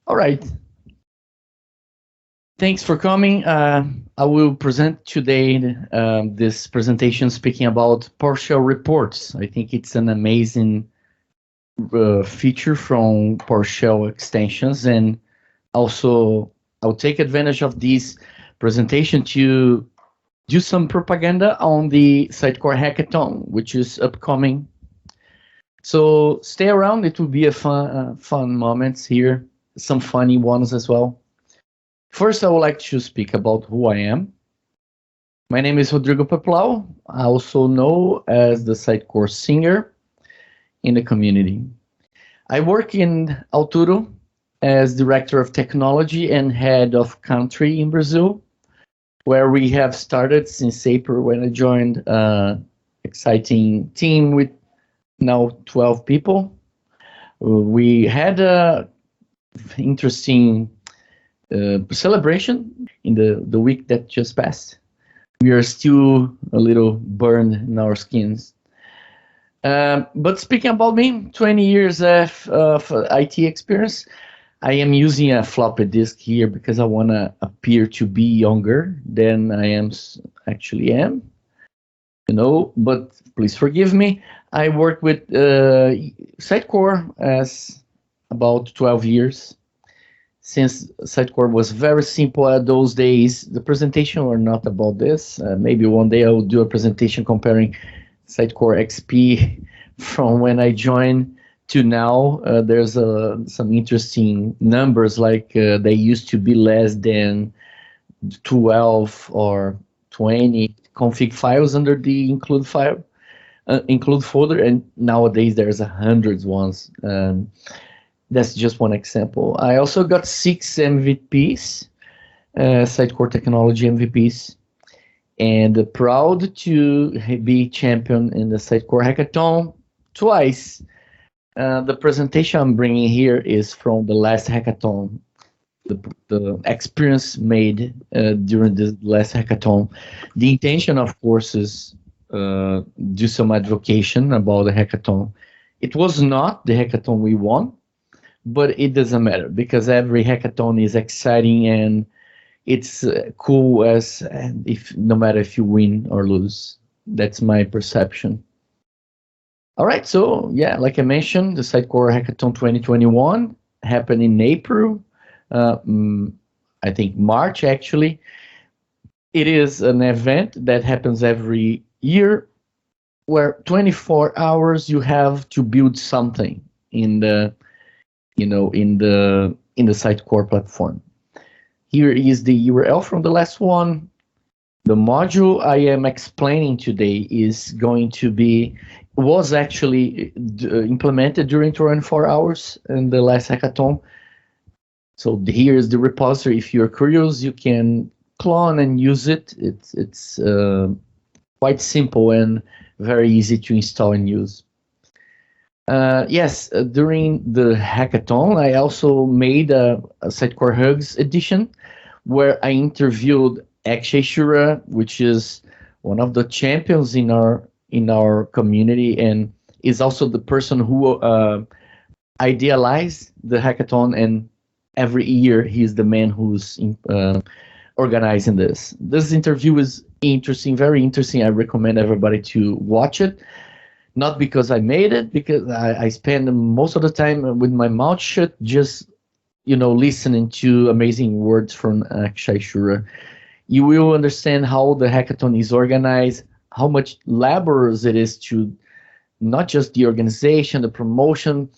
All right. Thanks for coming. I will present today this presentation speaking about Powershell Reports. I think it's an amazing feature from Powershell extensions, and also I'll take advantage of this presentation to do some propaganda on the Sitecore Hackathon, which is upcoming. So stay around. It will be a fun moments here, some funny ones as well. First, I would like to speak about who I am. My name is Rodrigo Peplau. I also know as the Sitecore singer in the community. I work in Alturo as Director of Technology and Head of Country in Brazil, where we have started since April when I joined an exciting team with now 12 people. We had a interesting celebration in the week that just passed. We are still a little burned in our skins. But speaking about me, 20 years of IT experience. I am using a floppy disk here because I want to appear to be younger than I actually am. But please forgive me. I worked with Sitecore as about 12 years. Since Sitecore was very simple at those days, the presentation were not about this. Maybe one day I will do a presentation comparing Sitecore XP from when I joined to now. There's some interesting numbers, like they used to be less than 12 or 20 config files under the include folder, and nowadays there's hundreds ones. That's just one example. I also got 6 MVPs, Sitecore Technology MVPs, and proud to be champion in the Sitecore Hackathon twice. The presentation I'm bringing here is from the last hackathon, the experience made during the last hackathon. The intention, of course, is do some advocation about the hackathon. It was not the hackathon we won, but it doesn't matter because every hackathon is exciting and it's cool no matter if you win or lose. That's my perception. All right, so yeah, like I mentioned, the Sitecore Hackathon 2021 happened in April, I think March actually. It is an event that happens every year where 24 hours you have to build something in the Sitecore platform. Here is the URL from the last one. The module I am explaining today was actually implemented during 24 hours in the last hackathon. So here is the repository. If you're curious, you can clone and use it. It's quite simple and very easy to install and use. Yes, during the hackathon, I also made a Sitecore Hugs edition where I interviewed Akshay Shura, which is one of the champions in our community and is also the person who idealized the hackathon, and every year he's the man who's organizing this. This interview is interesting, very interesting. I recommend everybody to watch it. Not because I made it, because I spend most of the time with my mouth shut, just listening to amazing words from Akshay Shura. You will understand how the hackathon is organized, how much laborious it is to not just the organization, the promotion.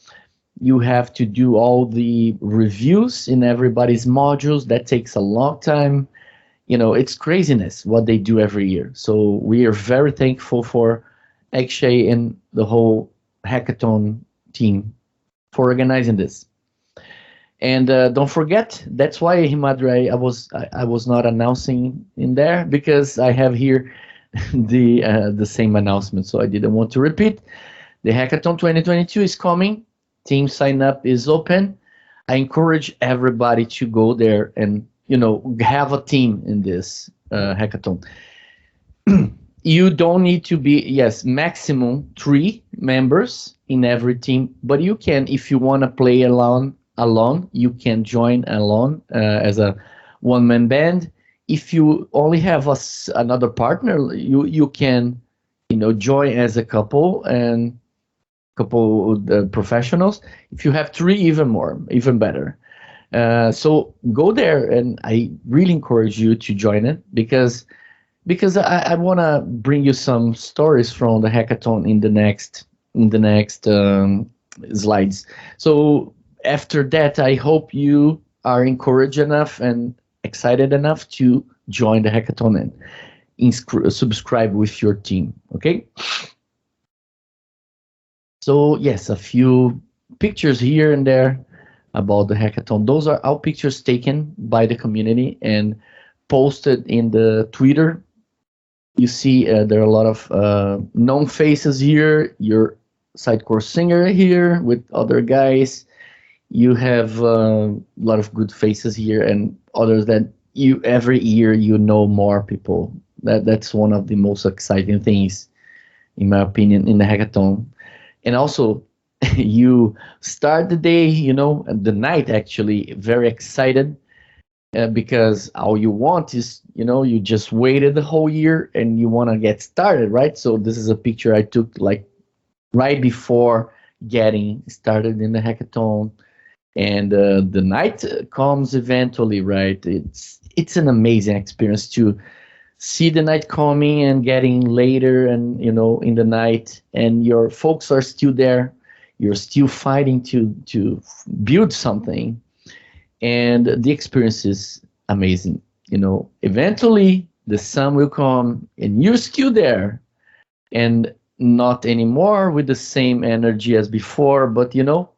You have to do all the reviews in everybody's modules. That takes a long time. It's craziness what they do every year. So we are very thankful for Akshay and the whole hackathon team for organizing this. And don't forget, that's why Himadri, I was not announcing in there, because I have here the same announcement, so I didn't want to repeat. The Hackathon 2022 is coming. Team sign up is open. I encourage everybody to go there and have a team in this hackathon. You don't need to be, yes, maximum 3 members in every team, but you can, if you want to play alone alone, you can join alone as a one-man band. If you only have another partner, you can, join as a couple and couple professionals. If you have three, even more, even better. So go there, and I really encourage you to join it because I want to bring you some stories from the hackathon in the next slides. So after that, I hope you are encouraged enough and excited enough to join the hackathon and subscribe with your team. Okay. So yes, a few pictures here and there about the hackathon. Those are all pictures taken by the community and posted in the Twitter. You see there are a lot of known faces here. Your Sitecore singer here with other guys. You have a lot of good faces here, and others that you every year you know more people. That's one of the most exciting things, in my opinion, in the hackathon. And also, you start the day, the night actually, very excited because all you want is, you just waited the whole year and you want to get started, right? So this is a picture I took like right before getting started in the hackathon, and the night comes eventually, right? It's an amazing experience to see the night coming and getting later, and in the night, and your folks are still there. You're still fighting to build something, and the experience is amazing. Eventually the sun will come and you're still there, and not anymore with the same energy as before, but your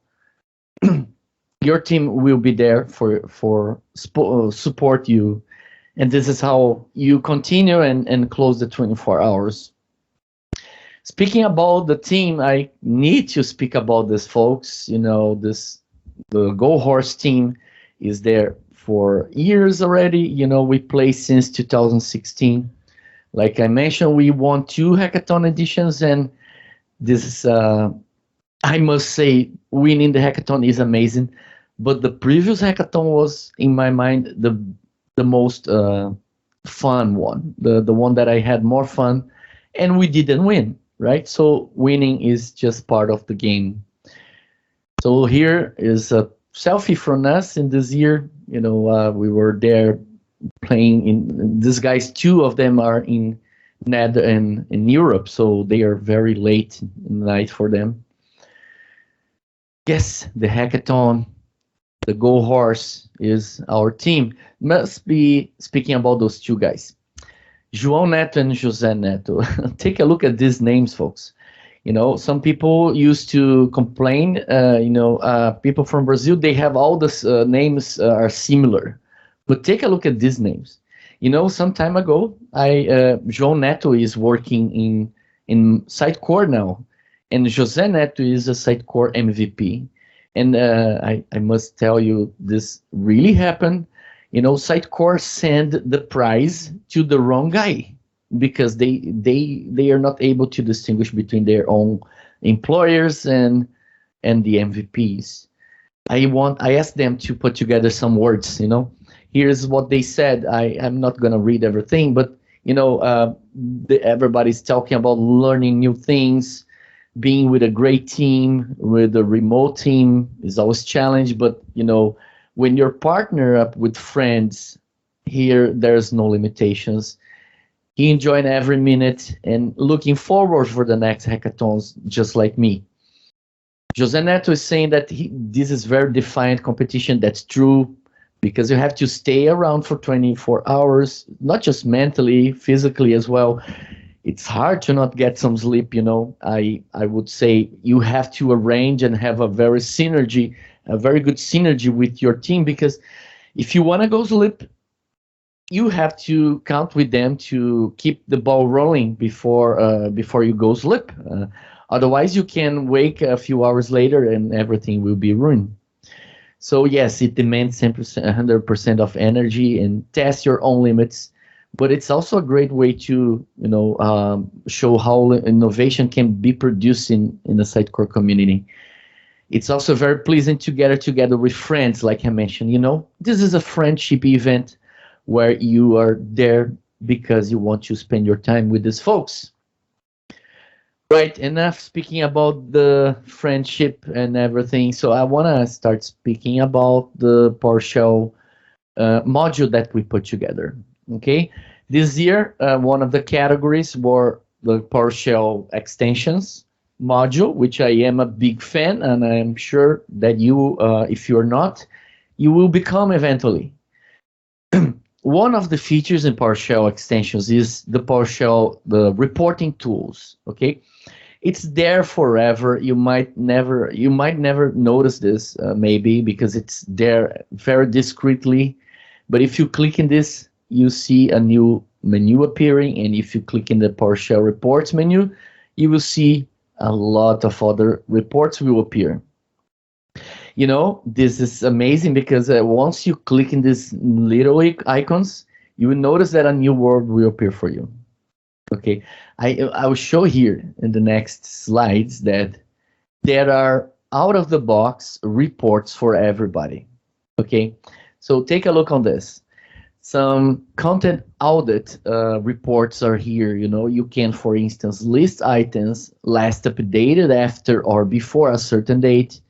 team will be there for support you, and this is how you continue and close the 24 hours. Speaking about the team, I need to speak about this, folks. The Go Horse team is there for years already. We play since 2016. Like I mentioned, we won 2 hackathon editions, and this is, I must say, winning the hackathon is amazing. But the previous hackathon was, in my mind, the most fun one, the one that I had more fun, and we didn't win, right? So winning is just part of the game. So here is a selfie from us in this year. We were there playing in. These guys, 2 of them are in in Europe, so they are very late in the night for them. Yes, the hackathon, the Go Horse is our team. Must be speaking about those 2 guys, João Neto and José Neto. Take a look at these names, folks. Some people used to complain, people from Brazil, they have all the names are similar. But take a look at these names. Some time ago, João Neto is working in Sitecore now, and José Neto is a Sitecore MVP. And I must tell you, this really happened. Sitecore sent the prize to the wrong guy because they are not able to distinguish between their own employers and the MVPs. I asked them to put together some words. Here's what they said. I'm not gonna read everything, but everybody's talking about learning new things. Being with a great team, with a remote team is always challenge, but when you're partner up with friends, here there's no limitations. He enjoyed every minute and looking forward for the next hackathons, just like me. José Neto is saying that this is very defiant competition. That's true, because you have to stay around for 24 hours, not just mentally, physically as well. It's hard to not get some sleep. I would say you have to arrange and have a very good synergy with your team, because if you want to go sleep, you have to count with them to keep the ball rolling before you go sleep. Otherwise, you can wake a few hours later and everything will be ruined. So yes, it demands 100% of energy and test your own limits. But it's also a great way to show how innovation can be produced in the Sitecore community. It's also very pleasant to gather together with friends, like I mentioned. This is a friendship event where you are there because you want to spend your time with these folks. Right, enough speaking about the friendship and everything. So I want to start speaking about the PowerShell module that we put together. Okay, this year, one of the categories were the PowerShell extensions module, which I am a big fan, and I am sure that you, if you're not, you will become eventually. One of the features in PowerShell extensions is the reporting tools. Okay, it's there forever. You might never notice this, maybe because it's there very discreetly. But if you click in this, you see a new menu appearing, and if you click in the PowerShell Reports menu, you will see a lot of other reports will appear. This is amazing because once you click in these little icons, you will notice that a new world will appear for you. Okay, I will show here in the next slides that there are out-of-the-box reports for everybody. Okay, so take a look on this. Some content audit reports are here. You can, for instance, list items last updated after or before a certain date.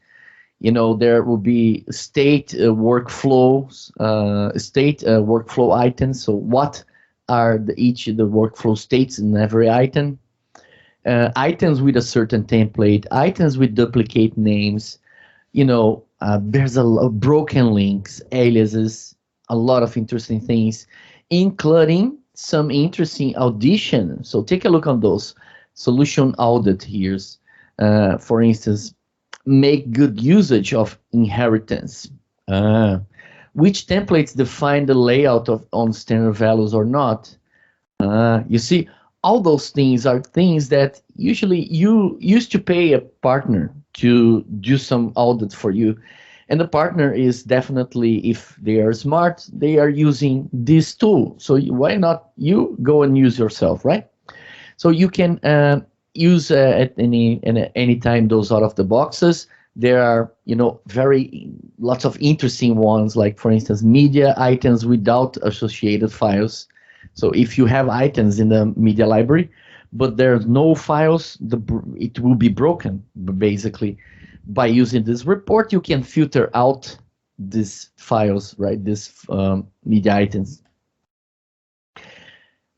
There will be state workflows, workflow items. So what are each of the workflow states in every item? Items with a certain template, items with duplicate names. There's a lot of broken links, aliases, a lot of interesting things, including some interesting audition. So take a look on those. Solution audit here. For instance, make good usage of inheritance. Which templates define the layout on standard values or not? You see, all those things are things that usually you used to pay a partner to do some audit for you. And the partner is definitely, if they are smart, they are using this tool. So why not you go and use yourself, right? So you can use at any time those out of the boxes. There are lots of interesting ones, like for instance media items without associated files. So if you have items in the media library but there's no files, it will be broken. Basically, by using this report, you can filter out these files, right? These media items.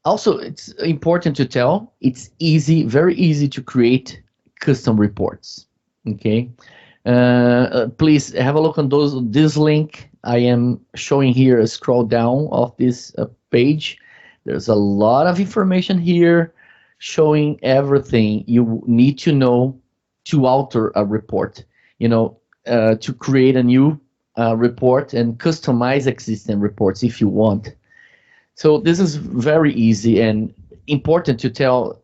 Also, it's important to tell, it's easy, very easy to create custom reports. Okay, please have a look on this link. I am showing here a scroll down of this page. There's a lot of information here showing everything you need to know to alter a report, to create a new report and customize existing reports if you want. So this is very easy and important to tell.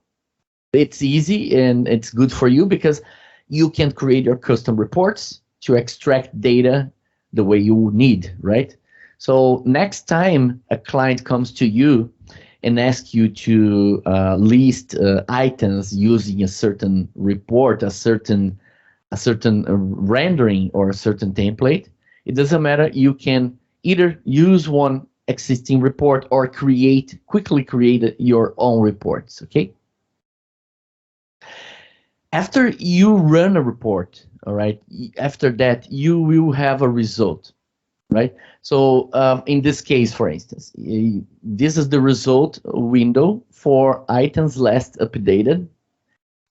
It's easy and it's good for you because you can create your custom reports to extract data the way you need, right? So next time a client comes to you and asks you to list items using a certain report, a certain rendering or a certain template, it doesn't matter. You can either use one existing report or quickly create your own reports, okay? After you run a report, all right, after that, you will have a result, right? So in this case, for instance, this is the result window for items last updated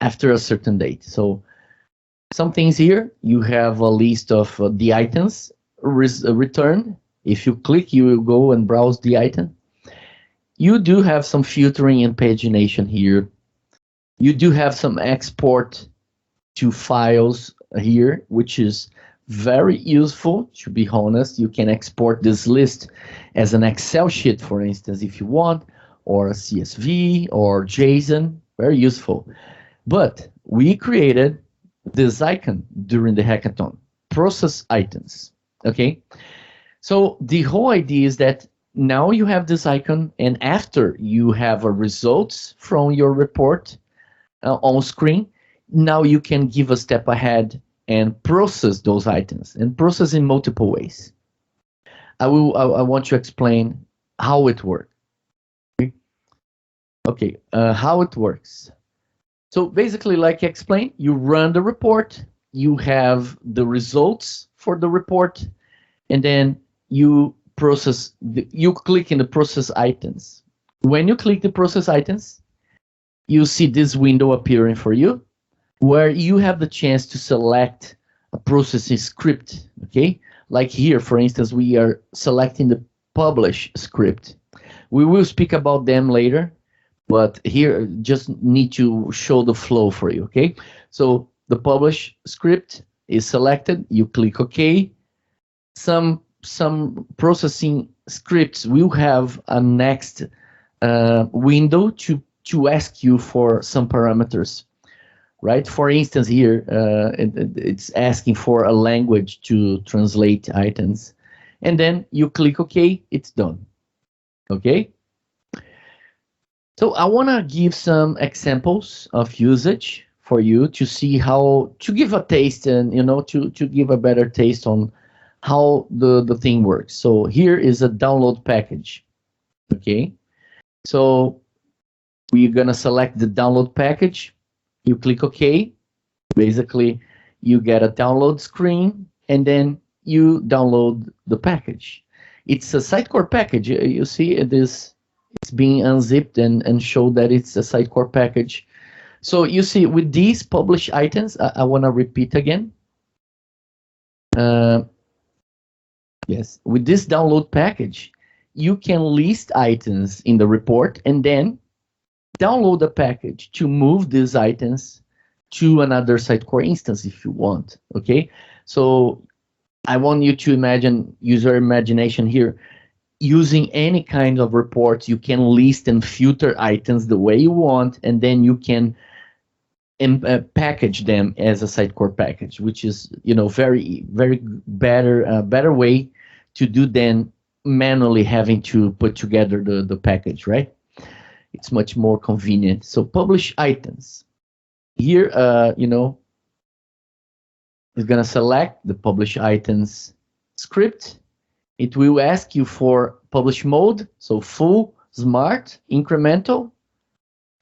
after a certain date. So some things here, you have a list of the items returned. If you click, you will go and browse the item. You do have some filtering and pagination here. You do have some export to files here, which is very useful, to be honest. You can export this list as an Excel sheet, for instance, if you want, or a CSV or JSON, very useful. But we created this icon during the hackathon, process items, okay? So the whole idea is that now you have this icon, and after you have a results from your report on screen, now you can give a step ahead and process those items, and process in multiple ways. I want to explain how it works. Okay, how it works. So basically, like I explained, you run the report, you have the results for the report, and then you process, you click in the process items. When you click the process items, you see this window appearing for you, where you have the chance to select a processing script, okay? Like here, for instance, we are selecting the publish script. We will speak about them later, but here just need to show the flow for you, okay? So the publish script is selected, you click OK. Some processing scripts will have a next window to ask you for some parameters, right? For instance, here it's asking for a language to translate items, and then you click OK, it's done, okay? So I want to give some examples of usage for you to see how to give a taste and to give a better taste on how the thing works. So here is a download package, okay? So we're gonna select the download package. You click OK. Basically, you get a download screen, and then you download the package. It's a Sitecore package. You see it's being unzipped and show that it's a Sitecore package. So you see with these published items, I want to repeat again. Yes, with this download package, you can list items in the report and then download the package to move these items to another Sitecore instance if you want, okay? So I want you to imagine, use your imagination here, using any kind of reports, you can list and filter items the way you want, and then you can package them as a Sitecore package, which is, very better way to do than manually having to put together the package, right? It's much more convenient. So publish items. Here, it's gonna select the publish items script. It will ask you for publish mode, so full, smart, incremental.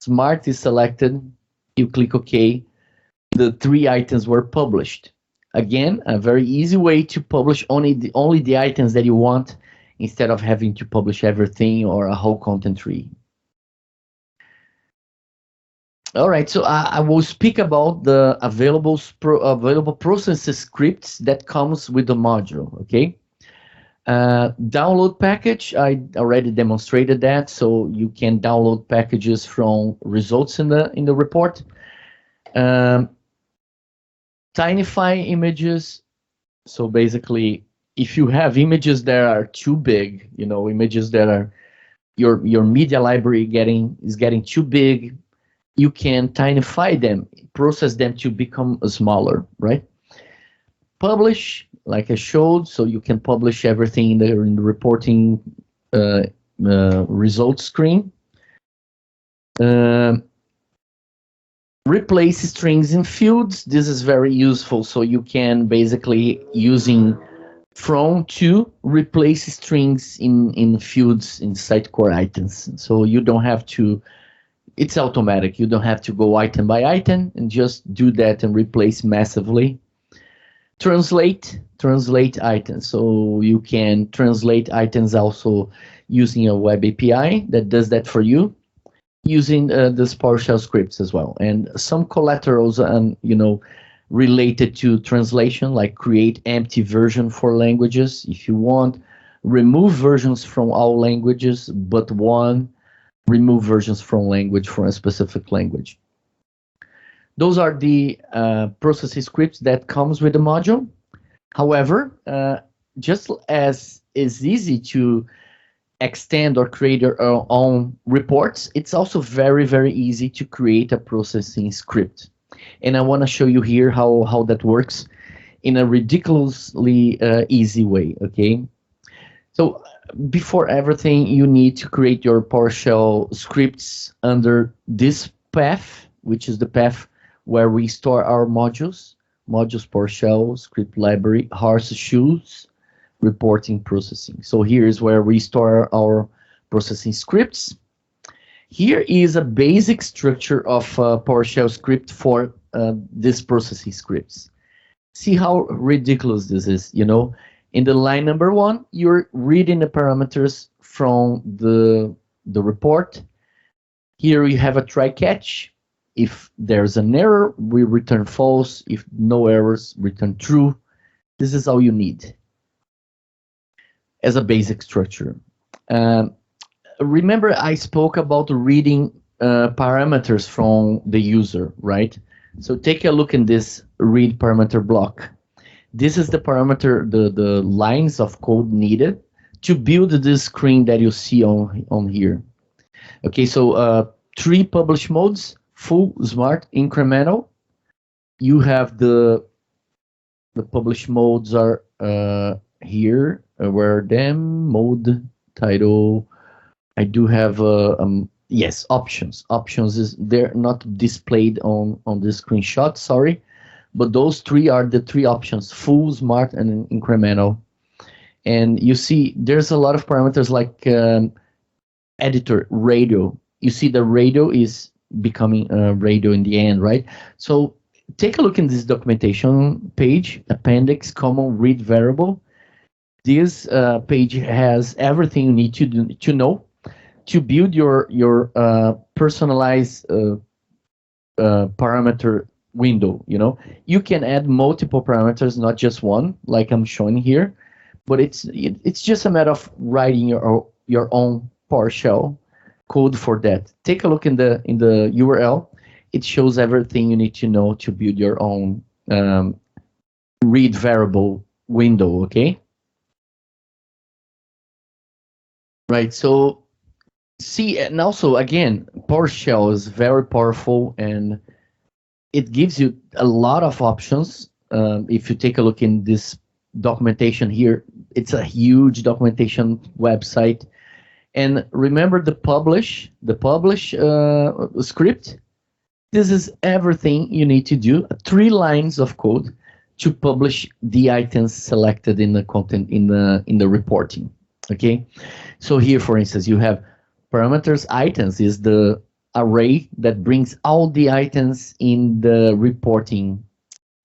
Smart is selected. You click OK. The 3 items were published. Again, a very easy way to publish only the items that you want instead of having to publish everything or a whole content tree. All right, so I will speak about the available processes scripts that comes with the module, okay? Download package, I already demonstrated that, so you can download packages from results in the report. Tinify images, so basically, if you have images that are too big, images that are your media library is getting too big, you can tinify them, process them to become smaller, right? Publish, like I showed, so you can publish everything there in the reporting results screen. Replace strings in fields. This is very useful, so you can basically using from to replace strings in fields in Sitecore items. So you don't have to, it's automatic. You don't have to go item by item and just do that and replace massively. Translate items. So you can translate items also using a web API that does that for you, using this PowerShell scripts as well. And some collaterals related to translation, like create empty version for languages if you want, remove versions from all languages but one, remove versions from language from a specific language. Those are the processing scripts that comes with the module. However, just as is easy to extend or create your own reports, it's also very, very easy to create a processing script. And I want to show you here how that works in a ridiculously easy way, okay? So before everything, you need to create your PowerShell scripts under this path, which is the path where we store our modules. modules, PowerShell, script library, horseshoes, reporting, processing. So here is where we store our processing scripts. Here is a basic structure of PowerShell script for these processing scripts. See how ridiculous this is, you know? In the line number 1, you're reading the parameters from the report. Here you have a try catch. If there's an error, we return false. If no errors, return true. This is all you need as a basic structure. Remember I spoke about reading parameters from the user, right? So take a look in this read parameter block. This is the parameter, the lines of code needed to build this screen that you see on here. Okay, so 3 publish modes: full, smart, incremental. You have the publish modes are here. Where them mode title. I do have yes, options. Options is they're not displayed on this screenshot. Sorry, but those 3 are the 3 options: full, smart, and incremental. And you see, there's a lot of parameters like editor, radio. You see the radio is becoming radio in the end, right? So take a look in this documentation page, appendix, common read variable. This page has everything you need to know to build your personalized parameter window. You know, you can add multiple parameters, not just one, like I'm showing here, but it's just a matter of writing your own PowerShell code for that. Take a look in the URL. It shows everything you need to know to build your own read variable window. Okay. Right. So see, and also again, PowerShell is very powerful and it gives you a lot of options. If you take a look in this documentation here, it's a huge documentation website. And remember the publish script. This is everything you need to do. 3 lines of code to publish the items selected in the content in the reporting. Okay. So here, for instance, you have parameters. Items is the array that brings all the items in the reporting.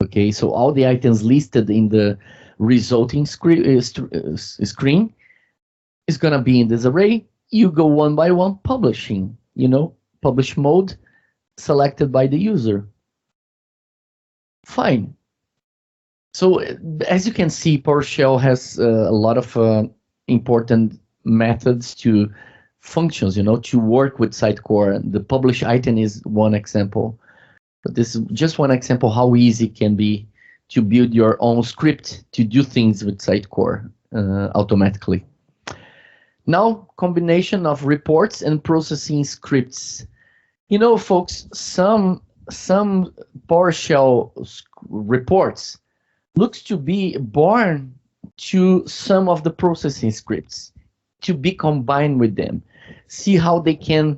Okay, so all the items listed in the resulting screen is going to be in this array. You go one by one publishing, you know, publish mode selected by the user. Fine. So as you can see, PowerShell has a lot of important methods to functions, you know, to work with Sitecore. The publish item is one example, but this is just one example how easy it can be to build your own script to do things with Sitecore automatically. Now, combination of reports and processing scripts. You know, folks, some PowerShell reports looks to be born to some of the processing scripts to be combined with them. See how they can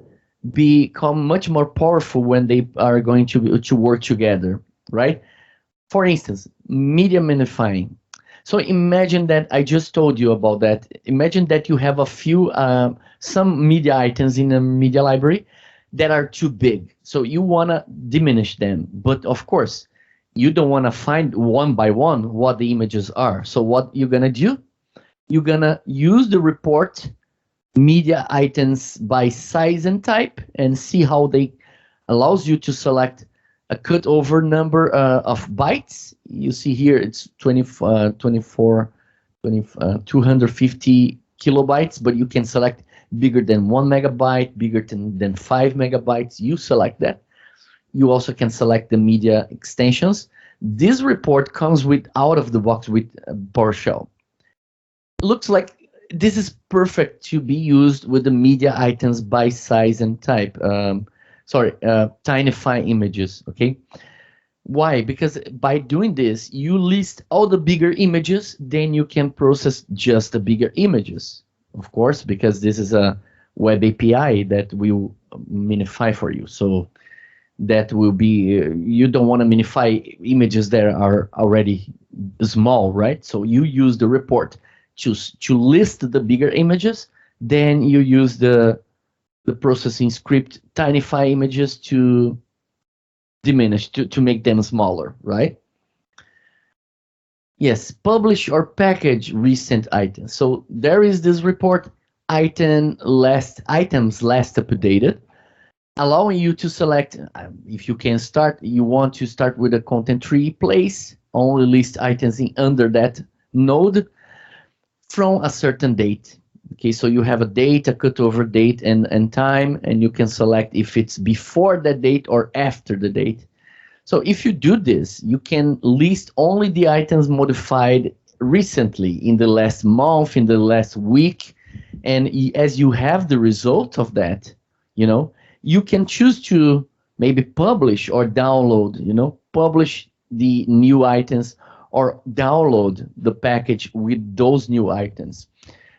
become much more powerful when they are going to work together, right? For instance, media minifying. So imagine that I just told you about that. Imagine that you have a few, some media items in a media library that are too big. So you want to diminish them. But of course, you don't want to find one by one what the images are. So what you're going to do, you're going to use the report media items by size and type and see how they allows you to select a cutover number of bytes. You see here it's 250 kilobytes, but you can select bigger than 1 megabyte, bigger than 5 megabytes. You select that. You also can select the media extensions. This report comes with out of the box with PowerShell. Looks like this is perfect to be used with the media items by size and type. Tinify images, okay? Why? Because by doing this, you list all the bigger images, then you can process just the bigger images. Of course, because this is a web API that will minify for you. So that will be, you don't want to minify images that are already small, right? So you use the report to list the bigger images, then you use the processing script tinify images to diminish, to make them smaller, right? Yes, publish or package recent items. So there is this report, items last updated, allowing you to select, if you can start, you want to start with a content tree place, only list items in under that node from a certain date. Okay, so you have a date, a cutover date and time, and you can select if it's before that date or after the date. So if you do this, you can list only the items modified recently, in the last month, in the last week, and as you have the result of that, you can choose to maybe publish or download, publish the new items or download the package with those new items.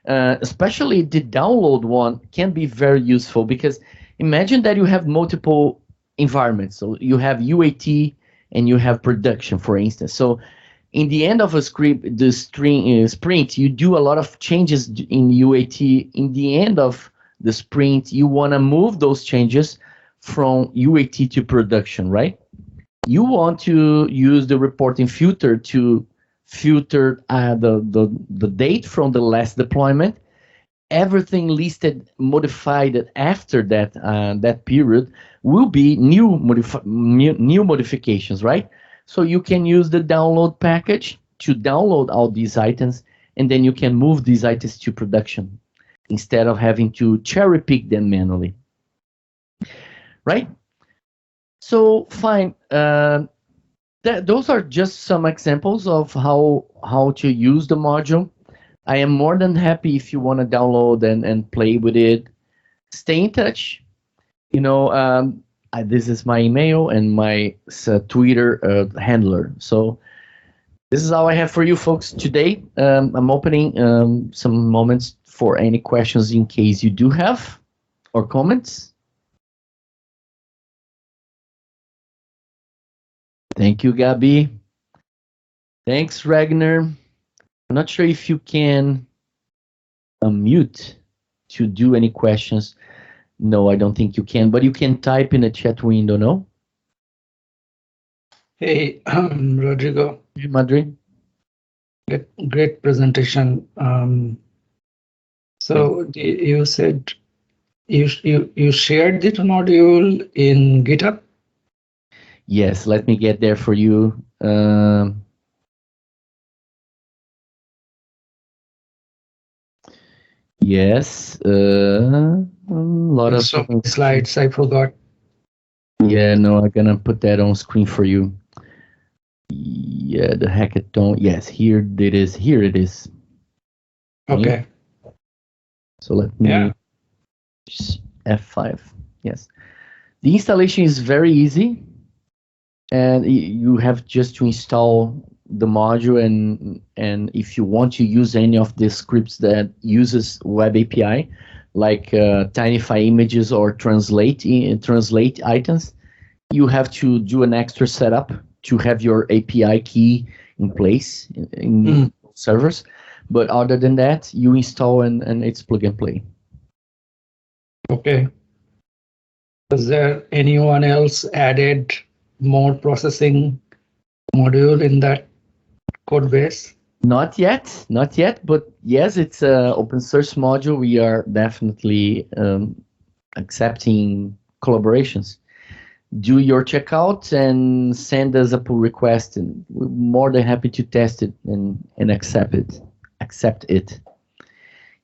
Especially the download one can be very useful, because imagine that you have multiple environments. So you have UAT and you have production, for instance. So in the end of a script, the sprint, you do a lot of changes in UAT. In the end of the sprint, you want to move those changes from UAT to production, right? You want to use the reporting filter to filter the date from the last deployment. Everything listed modified after that period will be new modifications, right? So you can use the download package to download all these items, and then you can move these items to production instead of having to cherry pick them manually, right? So fine. Those are just some examples of how to use the module. I am more than happy if you want to download and play with it. Stay in touch. This is my email and my Twitter handler. So this is all I have for you folks today. I'm opening some moments for any questions in case you do have, or comments. Thank you, Gabi. Thanks, Ragnar. I'm not sure if you can unmute to do any questions. No, I don't think you can, but you can type in the chat window, no? Hey, Rodrigo. Hey, Madrid. Great presentation. So you said you shared this module in GitHub? Yes, let me get there for you. Yes, a lot of so slides I forgot. Yeah, no, I'm gonna put that on screen for you. Yeah, the hackathon. Yes, here it is. Here it is. Okay. So let me F5. Yes, the installation is very easy, and you have just to install the module, and if you want to use any of the scripts that uses web API, like tinify images or translate items, you have to do an extra setup to have your API key in place in servers. But other than that, you install and it's plug and play. Okay. Is there anyone else added more processing module in that code base? Not yet, but yes, it's an open source module. We are definitely accepting collaborations. Do your checkout and send us a pull request, and we're more than happy to test it and accept it.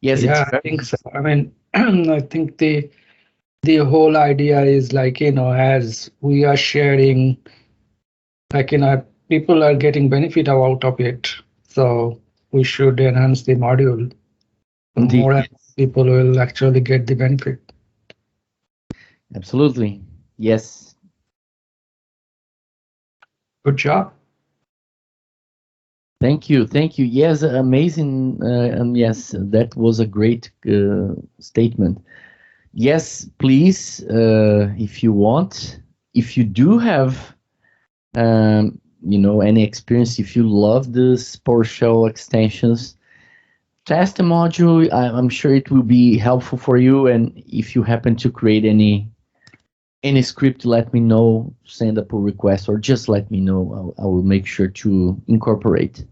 Yes, yeah, I think so. I mean, I think the whole idea is like, as we are sharing, like, people are getting benefit out of it. So we should enhance the module. More people will actually get the benefit. Absolutely. Yes. Good job. Thank you. Yes, amazing. And yes, that was a great statement. Yes, please, if you want, if you do have any experience, if you love this PowerShell extensions, test the module. I'm sure it will be helpful for you. And if you happen to create any script, let me know, send a pull request, or just let me know. I will make sure to incorporate.